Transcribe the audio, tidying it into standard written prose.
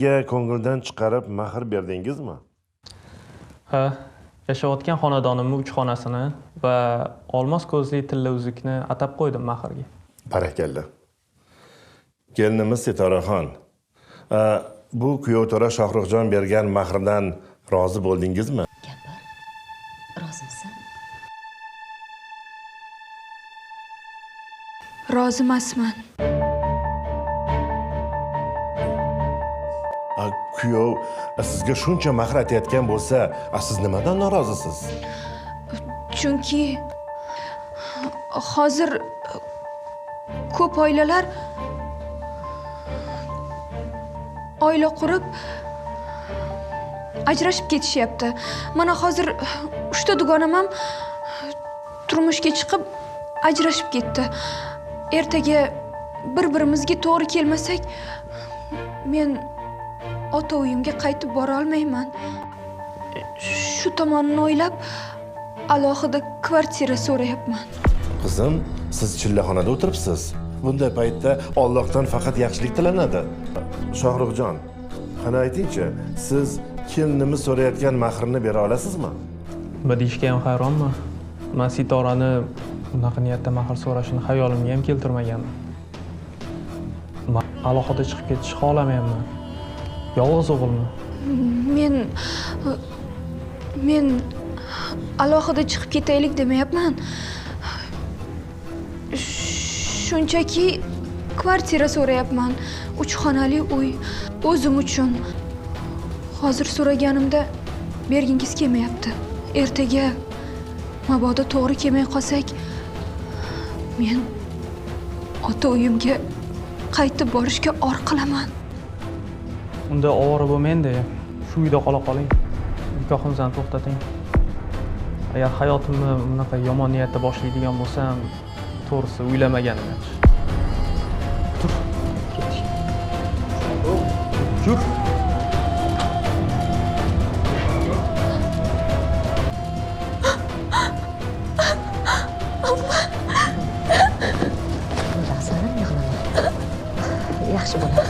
Ko'ngildan chiqarib mahr berdingizmi? Ha, yashayotgan xonadonimni 3 xonasini va olmos ko'zli tilla uzukni atab qo'ydim mahrga. Barakalla. Kelinimiz Sitoraxon. Bu kuyovto'ra Shohruxjon bergan mahrdan rozi bo'ldingizmi? Gapir. Rozimisan? Rozi emasman. Kuyov sizga shuncha mahr aytayotgan bo'lsa, siz nimadan norozisiz? Chunki hozir ko'p oilalar oila qurib ajrashib ketishyapti. Mana hozir 3 ta dugonam ham turmushga chiqib ajrashib ketdi. Ertaga bir-birimizga to'g'ri kelmasak, men ota uyimga qaytib bora olmayman. Shu tomonini o'ylab alohida kvartira so'rayapman. Qizim, siz chillaxonada o'tiribsiz. Bunday paytda Allohdan faqat yaxshilik tilanadi. Shohruxjon, qani aytingchi, siz kelinimiz so'rayotgan mahrni bera olasizmi? Nima deyishga ham hayronman. Men Sitorani bunaqa niyatda mahr so'rashini xayolimga ham keltirmaganman. Men alohida chiqib ketishni xohlamayapman. Yolg'iz o'g'ilman. Men alohida chiqib ketaylik demayapman. Shunchaki kvartira so'rayapman. 3 xonali uy o'zim uchun. Hozir so'raganimda bergingiz kelmayapti. Ertaga mabodo to'g'ri kelmay qolsak, men ota uyimga qaytib borishga or qilaman. Unda ovora bo'lmaydi. Shu uyda qola qoling. Nikohimizni to'xtating. Agar hayotimni bunaqa yomon niyatda boshlaydigan bo'lsam, to'g'risi uylamagan yaxshi. Tur, keting. Yur. Yig'lama. Yaxshi bo'ladi.